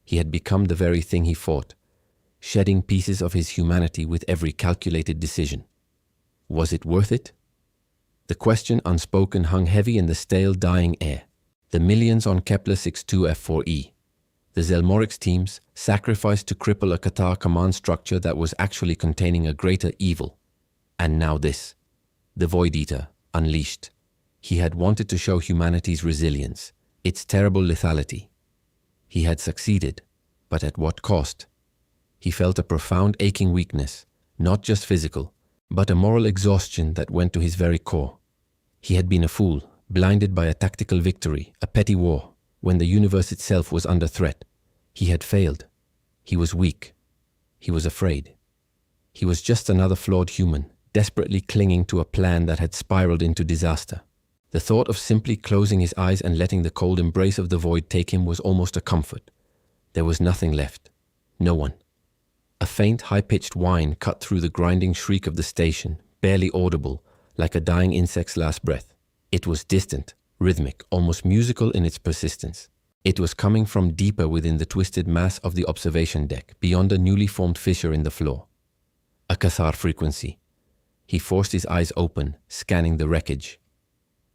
He had become the very thing he fought, shedding pieces of his humanity with every calculated decision. Was it worth it? The question unspoken hung heavy in the stale, dying air. The millions on Kepler 62 F4E, the Zelmorix teams, sacrificed to cripple a Cathar command structure that was actually containing a greater evil. And now this, the Void Eater, unleashed. He had wanted to show humanity's resilience, its terrible lethality. He had succeeded, but at what cost? He felt a profound aching weakness, not just physical, but a moral exhaustion that went to his very core. He had been a fool, blinded by a tactical victory, a petty war, when the universe itself was under threat. He had failed. He was weak. He was afraid. He was just another flawed human, desperately clinging to a plan that had spiraled into disaster. The thought of simply closing his eyes and letting the cold embrace of the void take him was almost a comfort. There was nothing left. No one. A faint, high-pitched whine cut through the grinding shriek of the station, barely audible, like a dying insect's last breath. It was distant, rhythmic, almost musical in its persistence. It was coming from deeper within the twisted mass of the observation deck, beyond a newly formed fissure in the floor. A Cathar frequency. He forced his eyes open, scanning the wreckage.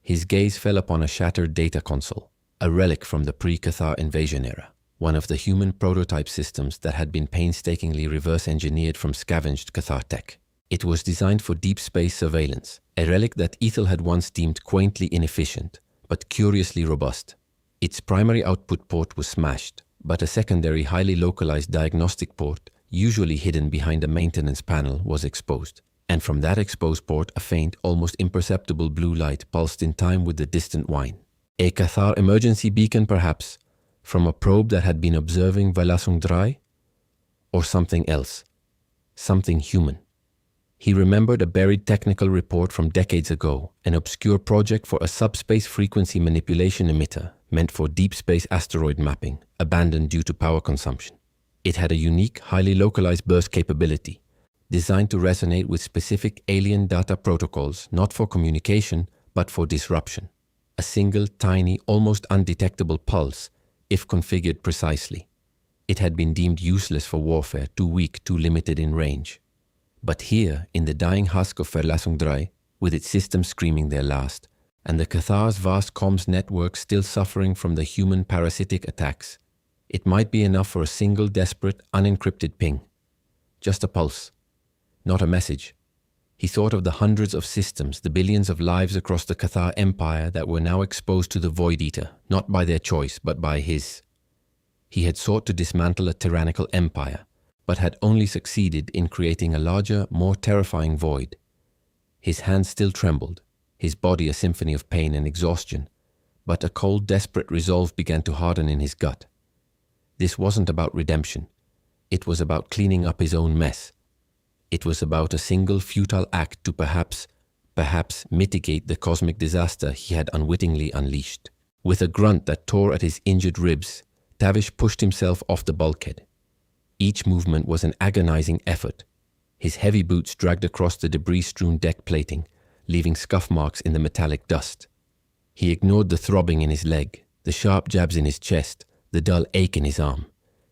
His gaze fell upon a shattered data console, a relic from the pre-Cathar invasion era, one of the human prototype systems that had been painstakingly reverse-engineered from scavenged Cathar tech. It was designed for deep space surveillance, a relic that Ethel had once deemed quaintly inefficient, but curiously robust. Its primary output port was smashed, but a secondary highly localized diagnostic port, usually hidden behind a maintenance panel, was exposed. And from that exposed port a faint, almost imperceptible blue light pulsed in time with the distant whine. A Cathar emergency beacon, perhaps, from a probe that had been observing Verlassung 3? Or something else. Something human. He remembered a buried technical report from decades ago, an obscure project for a subspace frequency manipulation emitter meant for deep space asteroid mapping, abandoned due to power consumption. It had a unique, highly localized burst capability, designed to resonate with specific alien data protocols, not for communication, but for disruption. A single, tiny, almost undetectable pulse, if configured precisely. It had been deemed useless for warfare, too weak, too limited in range. But here, in the dying husk of Verlassung 3, with its system screaming their last, and the Cathar's vast comms network still suffering from the human parasitic attacks, it might be enough for a single desperate, unencrypted ping. Just a pulse. Not a message. He thought of the hundreds of systems, the billions of lives across the Cathar Empire that were now exposed to the Void Eater, not by their choice, but by his. He had sought to dismantle a tyrannical empire, but had only succeeded in creating a larger, more terrifying void. His hands still trembled, his body a symphony of pain and exhaustion, but a cold, desperate resolve began to harden in his gut. This wasn't about redemption. It was about cleaning up his own mess. It was about a single futile act to perhaps mitigate the cosmic disaster he had unwittingly unleashed. With a grunt that tore at his injured ribs, Tavish pushed himself off the bulkhead. Each movement was an agonizing effort. His heavy boots dragged across the debris-strewn deck plating, leaving scuff marks in the metallic dust. He ignored the throbbing in his leg, the sharp jabs in his chest, the dull ache in his arm.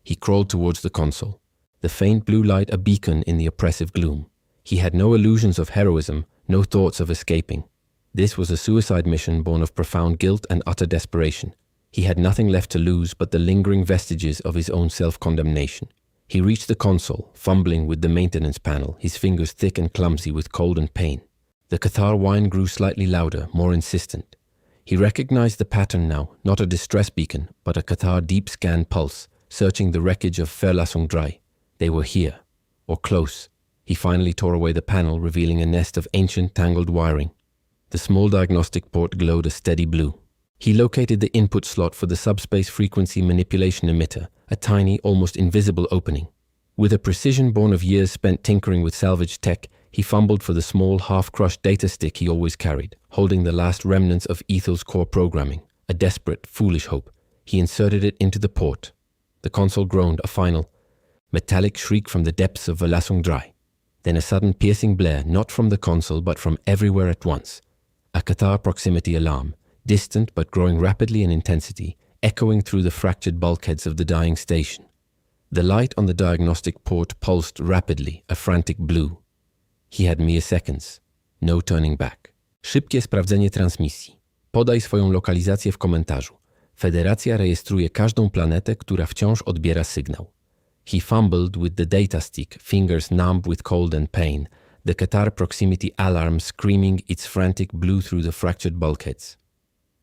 He crawled towards the console, the faint blue light a beacon in the oppressive gloom. He had no illusions of heroism, no thoughts of escaping. This was a suicide mission born of profound guilt and utter desperation. He had nothing left to lose but the lingering vestiges of his own self-condemnation. He reached the console, fumbling with the maintenance panel, his fingers thick and clumsy with cold and pain. The Cathar whine grew slightly louder, more insistent. He recognized the pattern now, not a distress beacon, but a Cathar deep scan pulse, searching the wreckage of Verlassung 3. They were here, or close. He finally tore away the panel, revealing a nest of ancient, tangled wiring. The small diagnostic port glowed a steady blue. He located the input slot for the subspace frequency manipulation emitter, a tiny, almost invisible opening. With a precision born of years spent tinkering with salvaged tech, He fumbled for the small, half-crushed data stick he always carried, holding the last remnants of Ethel's core programming, a desperate, foolish hope. He inserted it into the port. The console groaned a final, metallic shriek from the depths of Verlassung 3. Then a sudden piercing blare, not from the console but from everywhere at once. A Qatar proximity alarm, distant but growing rapidly in intensity, echoing through the fractured bulkheads of the dying station. The light on the diagnostic port pulsed rapidly, a frantic blue. He had mere seconds. No turning back. Szybkie sprawdzenie transmisji. Podaj swoją lokalizację w komentarzu. Federacja rejestruje każdą planetę, która wciąż odbiera sygnał. He fumbled with the data stick, fingers numb with cold and pain, the Qatar proximity alarm screaming its frantic blue through the fractured bulkheads.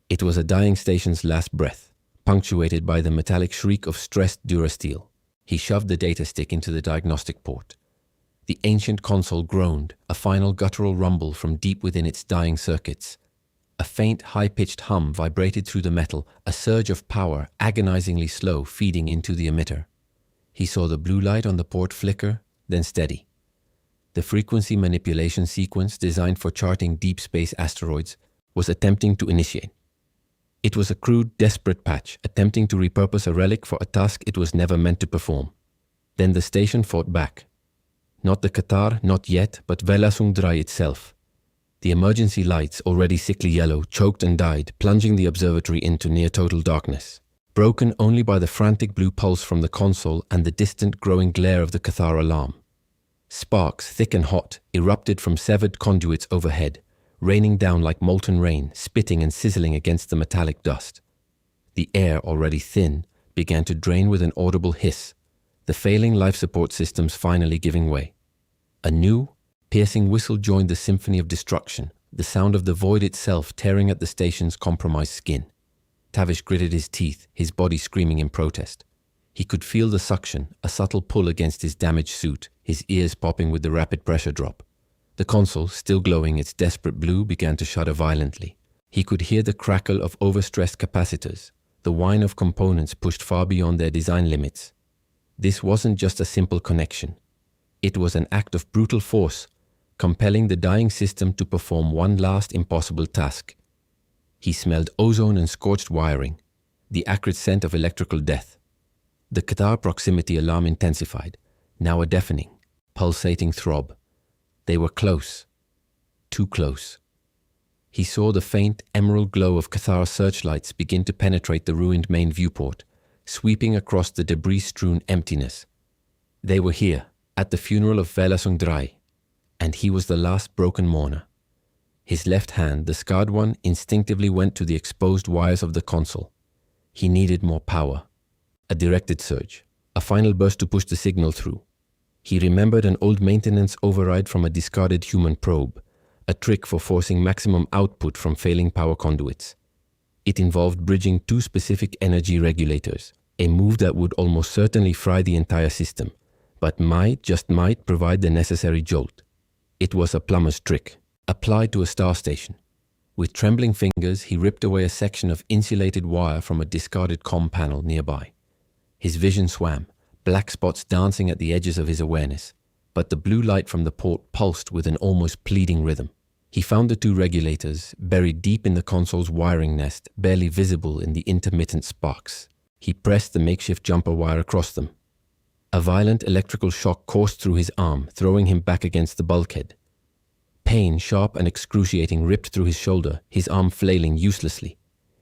It was a dying station's last breath, punctuated by the metallic shriek of stressed durasteel. He shoved the data stick into the diagnostic port. The ancient console groaned, a final guttural rumble from deep within its dying circuits. A faint, high-pitched hum vibrated through the metal, a surge of power, agonizingly slow, feeding into the emitter. He saw the blue light on the port flicker, then steady. The frequency manipulation sequence designed for charting deep space asteroids was attempting to initiate. It was a crude, desperate patch, attempting to repurpose a relic for a task it was never meant to perform. Then the station fought back. Not the Qatar, not yet, but Verlassung 3 itself. The emergency lights, already sickly yellow, choked and died, plunging the observatory into near-total darkness, broken only by the frantic blue pulse from the console and the distant growing glare of the Qatar alarm. Sparks, thick and hot, erupted from severed conduits overhead, raining down like molten rain, spitting and sizzling against the metallic dust. The air, already thin, began to drain with an audible hiss, the failing life support systems finally giving way. A new, piercing whistle joined the symphony of destruction, the sound of the void itself tearing at the station's compromised skin. Tavish gritted his teeth, his body screaming in protest. He could feel the suction, a subtle pull against his damaged suit, his ears popping with the rapid pressure drop. The console, still glowing its desperate blue, began to shudder violently. He could hear the crackle of overstressed capacitors, the whine of components pushed far beyond their design limits. This wasn't just a simple connection. It was an act of brutal force, compelling the dying system to perform one last impossible task. He smelled ozone and scorched wiring, the acrid scent of electrical death. The Qatar proximity alarm intensified, now a deafening, pulsating throb. They were close, too close. He saw the faint emerald glow of Qatar searchlights begin to penetrate the ruined main viewport, sweeping across the debris-strewn emptiness. They were here, at the funeral of Verlassung 3, and he was the last broken mourner. His left hand, the scarred one, instinctively went to the exposed wires of the console. He needed more power. A directed surge, a final burst to push the signal through. He remembered an old maintenance override from a discarded human probe, a trick for forcing maximum output from failing power conduits. It involved bridging two specific energy regulators, a move that would almost certainly fry the entire system, but might, just might, provide the necessary jolt. It was a plumber's trick, applied to a star station. With trembling fingers, he ripped away a section of insulated wire from a discarded comm panel nearby. His vision swam, black spots dancing at the edges of his awareness, but the blue light from the port pulsed with an almost pleading rhythm. He found the two regulators, buried deep in the console's wiring nest, barely visible in the intermittent sparks. He pressed the makeshift jumper wire across them. A violent electrical shock coursed through his arm, throwing him back against the bulkhead. Pain, sharp and excruciating, ripped through his shoulder, his arm flailing uselessly.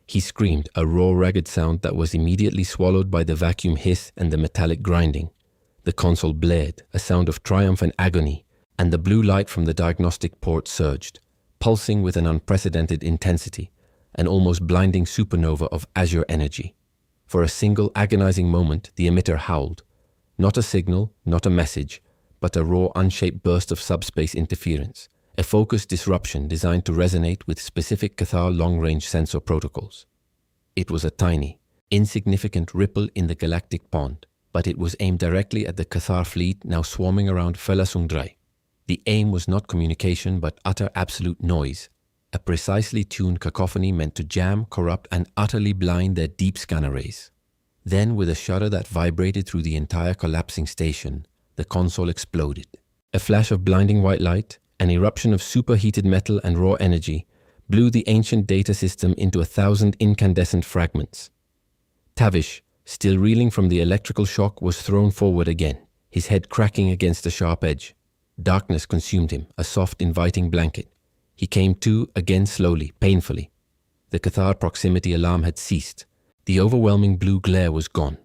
He screamed, a raw, ragged sound that was immediately swallowed by the vacuum hiss and the metallic grinding. The console blared, a sound of triumph and agony, and the blue light from the diagnostic port surged, pulsing with an unprecedented intensity, an almost blinding supernova of azure energy. For a single agonizing moment, the emitter howled. Not a signal, not a message, but a raw, unshaped burst of subspace interference, a focused disruption designed to resonate with specific Qatar long-range sensor protocols. It was a tiny, insignificant ripple in the galactic pond, but it was aimed directly at the Qatar fleet now swarming around Verlassung 3. The aim was not communication but utter absolute noise, a precisely tuned cacophony meant to jam, corrupt and utterly blind their deep scan arrays. Then, with a shudder that vibrated through the entire collapsing station, the console exploded. A flash of blinding white light, An eruption of superheated metal and raw energy blew the ancient data system into 1,000 incandescent fragments. Tavish, still reeling from the electrical shock, was thrown forward again, his head cracking against a sharp edge. Darkness consumed him, a soft, inviting blanket. He came to again slowly, painfully. The Cathar proximity alarm had ceased. The overwhelming blue glare was gone.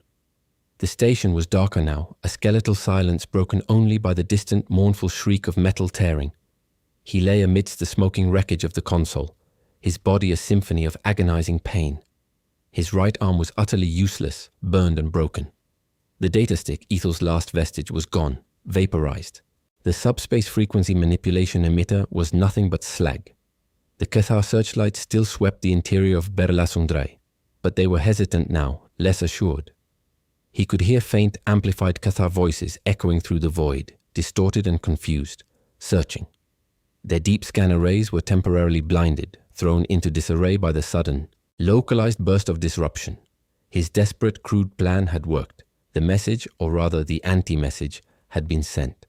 The station was darker now, a skeletal silence broken only by the distant, mournful shriek of metal tearing. He lay amidst the smoking wreckage of the console, his body a symphony of agonizing pain. His right arm was utterly useless, burned and broken. The data stick, Ethel's last vestige, was gone, vaporized. The subspace frequency manipulation emitter was nothing but slag. The Cathar searchlights still swept the interior of Berlasundrai, but they were hesitant now, less assured. He could hear faint, amplified Cathar voices echoing through the void, distorted and confused, searching. Their deep scan arrays were temporarily blinded, thrown into disarray by the sudden, localized burst of disruption. His desperate, crude plan had worked. The message, or rather the anti-message, had been sent.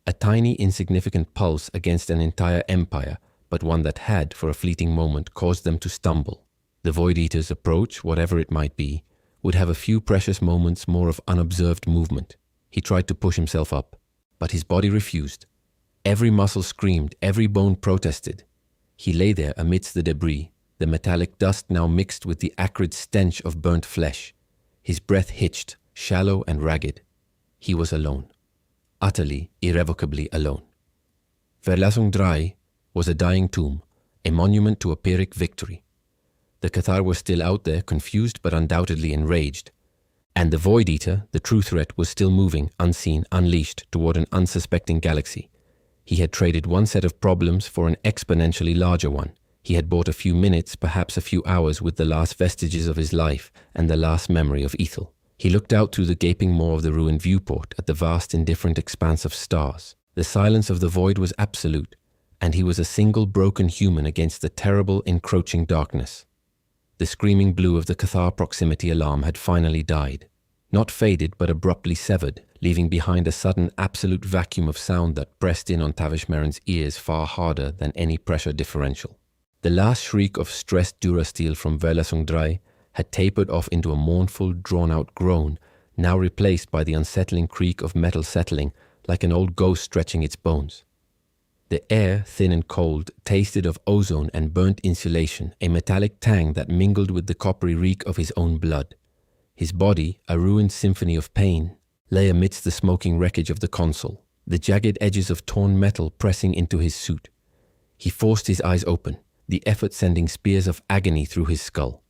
A tiny, insignificant pulse against an entire empire, but one that had, for a fleeting moment, caused them to stumble. The Void Eater's approach, whatever it might be, would have a few precious moments more of unobserved movement. He tried to push himself up, but his body refused. Every muscle screamed, every bone protested. He lay there amidst the debris, the metallic dust now mixed with the acrid stench of burnt flesh. His breath hitched, shallow and ragged. He was alone. Utterly, irrevocably alone. Verlassung-Drei was a dying tomb, a monument to a Pyrrhic victory. The Cathar were still out there, confused but undoubtedly enraged. And the Void Eater, the true threat, was still moving, unseen, unleashed, toward an unsuspecting galaxy. He had traded one set of problems for an exponentially larger one. He had bought a few minutes, perhaps a few hours, with the last vestiges of his life and the last memory of Ethel. He looked out through the gaping maw of the ruined viewport at the vast, indifferent expanse of stars. The silence of the void was absolute, and he was a single broken human against the terrible, encroaching darkness. The screaming blue of the Cathar proximity alarm had finally died. Not faded, but abruptly severed, leaving behind a sudden absolute vacuum of sound that pressed in on Tavish Merrin's ears far harder than any pressure differential. The last shriek of stressed Durasteel from Verlassung-Drei had tapered off into a mournful, drawn-out groan, now replaced by the unsettling creak of metal settling, like an old ghost stretching its bones. The air, thin and cold, tasted of ozone and burnt insulation, a metallic tang that mingled with the coppery reek of his own blood. His body, a ruined symphony of pain, lay amidst the smoking wreckage of the console, the jagged edges of torn metal pressing into his suit. He forced his eyes open, the effort sending spears of agony through his skull.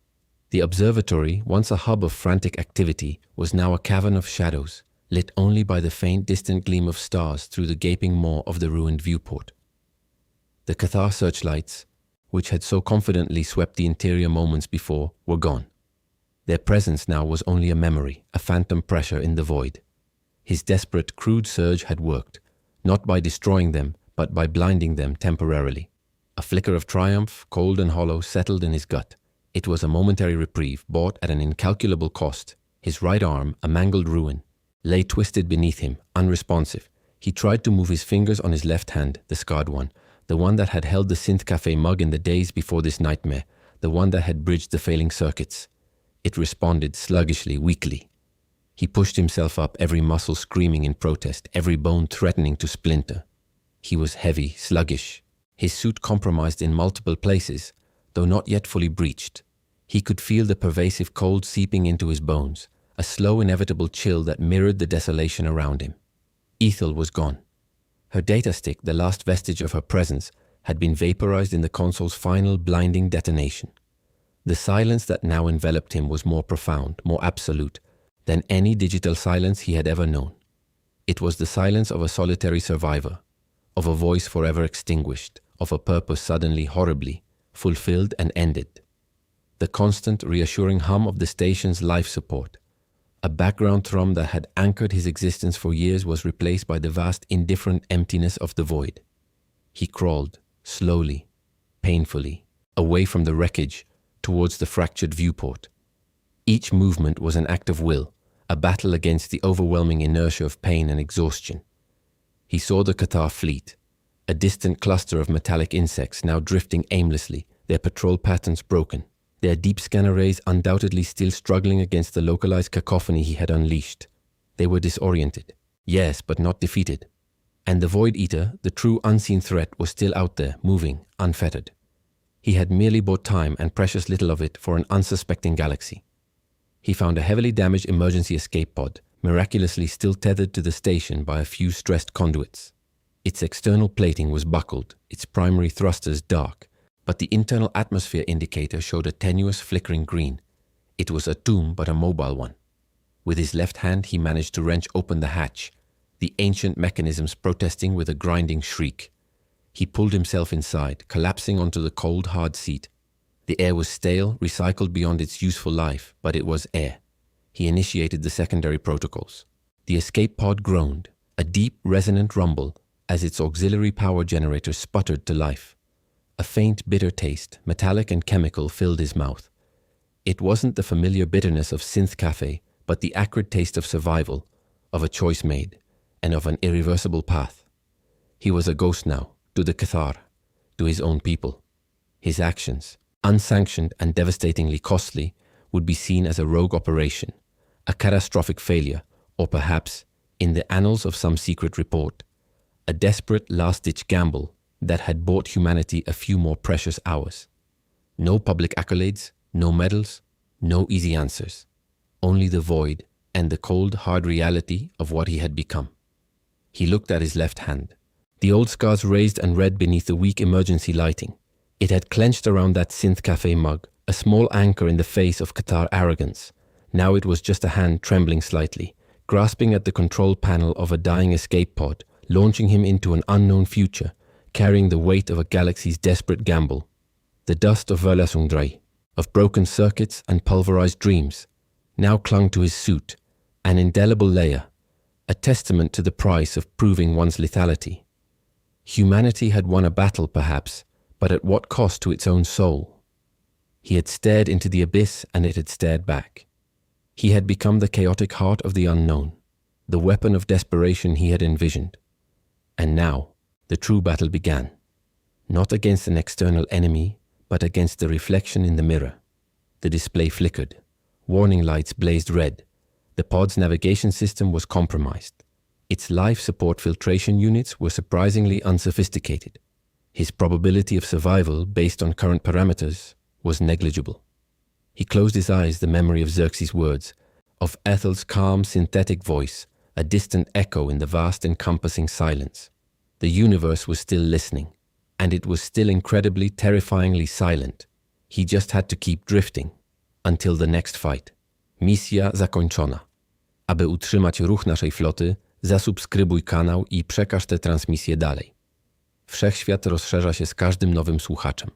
The observatory, once a hub of frantic activity, was now a cavern of shadows, lit only by the faint distant gleam of stars through the gaping maw of the ruined viewport. The Cathar searchlights, which had so confidently swept the interior moments before, were gone. Their presence now was only a memory, a phantom pressure in the void. His desperate, crude surge had worked, not by destroying them, but by blinding them temporarily. A flicker of triumph, cold and hollow, settled in his gut. It was a momentary reprieve, bought at an incalculable cost. His right arm, a mangled ruin, lay twisted beneath him, unresponsive. He tried to move his fingers on his left hand, the scarred one, the one that had held the Synth Cafe mug in the days before this nightmare, the one that had bridged the failing circuits. It responded sluggishly, weakly. He pushed himself up, every muscle screaming in protest, every bone threatening to splinter. He was heavy, sluggish, his suit compromised in multiple places, though not yet fully breached. He could feel the pervasive cold seeping into his bones, a slow, inevitable chill that mirrored the desolation around him. Ethel was gone. Her data stick, the last vestige of her presence, had been vaporized in the console's final, blinding detonation. The silence that now enveloped him was more profound, more absolute, than any digital silence he had ever known. It was the silence of a solitary survivor, of a voice forever extinguished, of a purpose suddenly, horribly, fulfilled and ended. The constant, reassuring hum of the station's life support, a background thrum that had anchored his existence for years, was replaced by the vast, indifferent emptiness of the void. He crawled, slowly, painfully, away from the wreckage, towards the fractured viewport. Each movement was an act of will, a battle against the overwhelming inertia of pain and exhaustion. He saw the Cathar fleet, a distant cluster of metallic insects now drifting aimlessly, their patrol patterns broken. Their deep scanner rays undoubtedly still struggling against the localized cacophony he had unleashed. They were disoriented. Yes, but not defeated. And the Void Eater, the true unseen threat, was still out there, moving, unfettered. He had merely bought time and precious little of it for an unsuspecting galaxy. He found a heavily damaged emergency escape pod, miraculously still tethered to the station by a few stressed conduits. Its external plating was buckled, its primary thrusters dark, but the internal atmosphere indicator showed a tenuous flickering green. It was a tomb, but a mobile one. With his left hand, he managed to wrench open the hatch, the ancient mechanisms protesting with a grinding shriek. He pulled himself inside, collapsing onto the cold, hard seat. The air was stale, recycled beyond its useful life, but it was air. He initiated the secondary protocols. The escape pod groaned, a deep, resonant rumble, as its auxiliary power generator sputtered to life. A faint, bitter taste, metallic and chemical, filled his mouth. It wasn't the familiar bitterness of synth cafe, but the acrid taste of survival, of a choice made, and of an irreversible path. He was a ghost now, to the Cathar, to his own people. His actions, unsanctioned and devastatingly costly, would be seen as a rogue operation, a catastrophic failure, or perhaps, in the annals of some secret report, a desperate last-ditch gamble that had bought humanity a few more precious hours. No public accolades, no medals, no easy answers. Only the void and the cold, hard reality of what he had become. He looked at his left hand. The old scars raised and red beneath the weak emergency lighting. It had clenched around that synth cafe mug, a small anchor in the face of Qatar arrogance. Now it was just a hand trembling slightly, grasping at the control panel of a dying escape pod, launching him into an unknown future, carrying the weight of a galaxy's desperate gamble. The dust of Verlasundrai, of broken circuits and pulverized dreams, now clung to his suit, an indelible layer, a testament to the price of proving one's lethality. Humanity had won a battle, perhaps, but at what cost to its own soul? He had stared into the abyss and it had stared back. He had become the chaotic heart of the unknown, the weapon of desperation he had envisioned. And now, the true battle began. Not against an external enemy, but against the reflection in the mirror. The display flickered. Warning lights blazed red. The pod's navigation system was compromised. Its life support filtration units were surprisingly unsophisticated. His probability of survival, based on current parameters, was negligible. He closed his eyes, the memory of Xerxes' words, of Ethel's calm, synthetic voice, a distant echo in the vast, encompassing silence. The universe was still listening, and it was still incredibly, terrifyingly silent. He just had to keep drifting, until the next fight. Misja zakończona. Aby utrzymać ruch naszej floty, zasubskrybuj kanał i przekaż tę transmisję dalej. Wszechświat rozszerza się z każdym nowym słuchaczem.